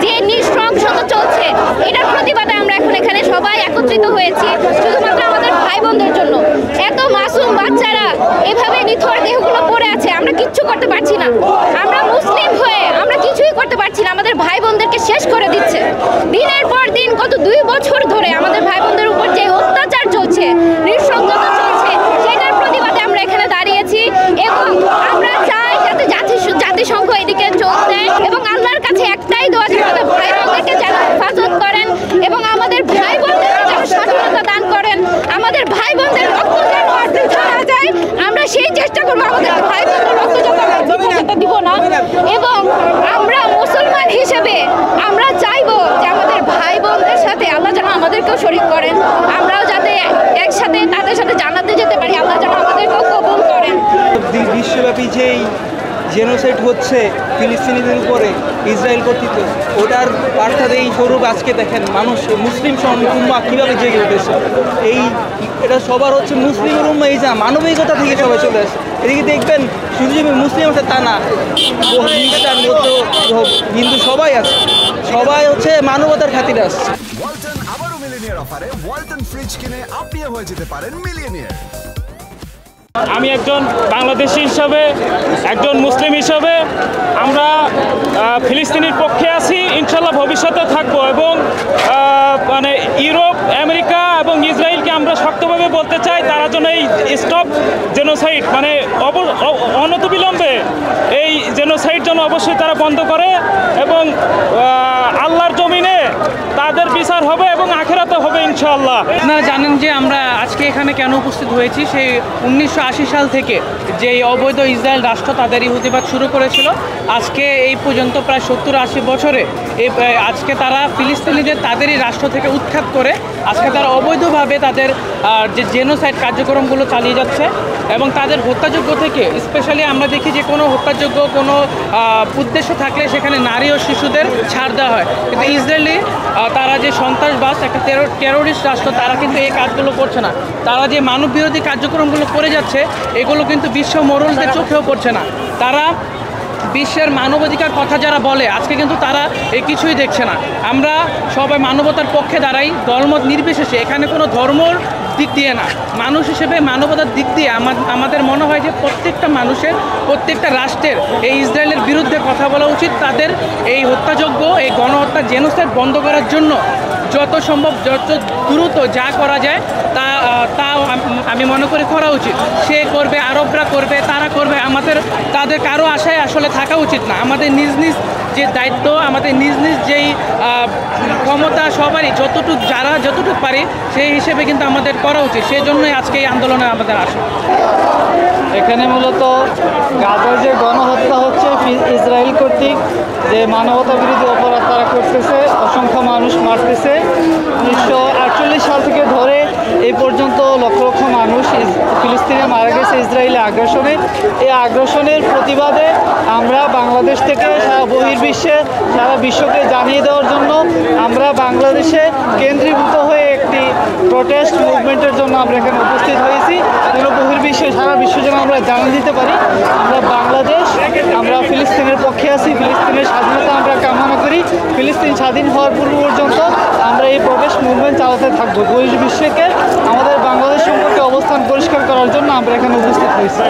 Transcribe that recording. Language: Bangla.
যে নৃশংসতা চলছে এটার প্রতিবাদে আমরা এখন এখানে সবাই একত্রিত হয়েছি শুধুমাত্র আমাদের ভাই বোনদের জন্য। এত মাসুম বাচ্চারা এভাবে নিথর দেহগুলো পড়ে আছে, আমরা কিচ্ছু করতে পারছি না। আমরা মুসলিম হয়ে আমরা কিছুই করতে পারছি না, আমাদের ভাই বোনদেরকে শেষ করে দিচ্ছে দিনের পর দিন। গত 2 বছর ধরে আমাদের ভাই বোনদের উপর যে অত্যাচার চলছে, নৃশংসতা চলছে, সেটার প্রতিবাদে আমরা এখানে দাঁড়িয়েছি এবং আমরা চাই যাতে জাতিসংঘ এদিকে চলতে এবং আল্লাহর কাছে একটাই দোয়া যে আমাদের ভাই বোনদেরকে যেন হেফাজত করেন এবং আমাদের ভাই বোনদেরকে যেন স্বাধীনতা দান করেন, আমাদের ভাই বোনদের রক্ত যেন আর বৃথা না যায়। আমরা সেই চেষ্টা করবো, আমাদের ভাই বোনদের রক্ত যেন আমরা দিব না। এবং আমরা মুসলমান হিসেবে আমরা চাইবো যে আমাদের ভাই বোনদের সাথে আল্লাহ যেন আমাদেরকেও শরীক করেন, আমরাও যাতে একসাথে তাদের সাথে জান্নাতে যেতে পারি, আল্লাহ যেন আমাদেরকেও কবুল করেন। বিশ্বব্যাপী যেই জেনোসাইড হচ্ছে ফিলিস্তিনিদের উপরে ইসরায়েল কর্তৃক, ওটার বার্তা এই স্বরূপ আজকে দেখেন মানুষ মুসলিম উম্মাহ কীভাবে জেগে উঠেছে। এটা সবার হচ্ছে মুসলিমের উম্মাহ, এই যা মানবিকতা থেকে সবাই চলে আসে। এদিকে দেখবেন শুধু যে মুসলিম আছে তা না, খ্রিস্টান হিন্দু সবাই আছে, সবাই হচ্ছে মানবতার খাতিরে আসছে। ওয়ালটন আবারও মিলিয়নিয়ার অফারে ওয়ালটন ফ্রিজ কিনে আপনিও হয়ে যেতে পারেন মিলিয়নিয়ার। আমি একজন বাংলাদেশি হিসাবে, একজন মুসলিম হিসাবে আমরা ফিলিস্তিনির পক্ষে আছি, ইনশাল্লাহ ভবিষ্যতে থাকবো। এবং মানে ইউরোপ, আমেরিকা এবং ইসরায়েলকে আমরা শক্তভাবে বলতে চাই তারা যেন এই স্টপ জেনোসাইড মানে অনতিবিলম্বে এই জেনোসাইড যেন অবশ্যই তারা বন্ধ করে এবং আল্লাহর জমিনে তাদের বিচার হবে এবং আখেরাতে হবে ইনশাআল্লাহ। আপনারা জানেন যে আমরা আজকে এখানে কেন উপস্থিত হয়েছি, সেই 1980 সাল থেকে যে অবৈধ ইসরায়েল রাষ্ট্র তাদের ইহুদিবাদ শুরু করেছিল, আজকে এই পর্যন্ত প্রায় 70-80 বছরে আজকে তারা ফিলিস্তিনিদের তাদেরই রাষ্ট্র থেকে উৎখাত করে আজকে তারা অবৈধভাবে তাদের যে জেনোসাইড কার্যক্রমগুলো চালিয়ে যাচ্ছে এবং তাদের হত্যাযোগ্য থেকে স্পেশালি আমরা দেখি যে কোনো হত্যাযোগ্য কোনো উদ্দেশ্য থাকলে সেখানে নারী ও শিশুদের ছাড় দেওয়া হয়, কিন্তু ইসরায়েলি তারা যে সন্ত্রাসবাদ একটা টেরোরিস্ট রাষ্ট্র, তারা কিন্তু এই কাজগুলো করছে না। তারা যে মানব বিরোধী কার্যক্রমগুলো করে যাচ্ছে এগুলো কিন্তু বিশ্ব মোড়লদের চোখেও পড়ছে না। তারা বিশ্বের মানবাধিকার কথা যারা বলে আজকে কিন্তু তারা এই কিছুই দেখছে না। আমরা সবাই মানবতার পক্ষে দাঁড়াই, দলমত নির্বিশেষে, এখানে কোনো ধর্মর দিক দিয়ে না, মানুষ হিসেবে মানবতার দিক দিয়ে আমাদের মনে হয় যে প্রত্যেকটা মানুষের, প্রত্যেকটা রাষ্ট্রের এই ইসরায়েলের বিরুদ্ধে কথা বলা উচিত। তাদের এই হত্যাযোগ্য এই গণহত্যা জেনোসাইড বন্ধ করার জন্য যত সম্ভব যত দ্রুত যা করা যায় তা আমি মনে করি করা উচিত। সে করবে, আরবরা করবে, তারা করবে, তাদের কারো আশায় আসলে থাকা উচিত না। আমাদের নিজ নিজ যে দায়িত্ব, আমাদের নিজ নিজ যেই ক্ষমতা সবারই যারা যতটুকু পারি সেই হিসেবে কিন্তু আমাদের করা উচিত। সেই জন্যই আজকে এই আন্দোলনে আমাদের আসা। এখানে মূলত গাজায় যে গণহত্যা হচ্ছে ইসরায়েল কর্তৃক, যে মানবতা বিরোধী অপরাধ তারা করতেছে, অসংখ্য মানুষ মারতেছে। 1948 সাল থেকে ধরে এই পর্যন্ত লক্ষ লক্ষ মানুষ ফিলিস্তিনে মারা গেছে ইসরায়েলি আগ্রাসনে। এই আগ্রাসনের প্রতিবাদে আমরা বাংলাদেশ থেকে সারা বহির্বিশ্বে, সারা বিশ্বকে জানিয়ে দেওয়ার জন্য আমরা বাংলাদেশে কেন্দ্রীভূত হয়ে একটি প্রোটেস্ট মুভমেন্টের জন্য আমরা এখানে উপস্থিত হয়েছি, যেন বহির্বিশ্বে সারা বিশ্ব যেন আমরা জানিয়ে দিতে পারি আমরা বাংলাদেশ, আমরা ফিলিস্তিনের পক্ষে আছি, ফিলিস্তিনের স্বাধীনতা আমরা কামনা করি। ফিলিস্তিন স্বাধীন হওয়ার পূর্ব পর্যন্ত আমরা এই প্রোটেস্ট মুভমেন্ট চালাতে থাকবো। বহির্বিশ্বকে আমাদের বাংলাদেশ সম্পর্কে অবস্থান পরিষ্কার করার জন্য আমরা এখানে উপস্থিত হয়েছি।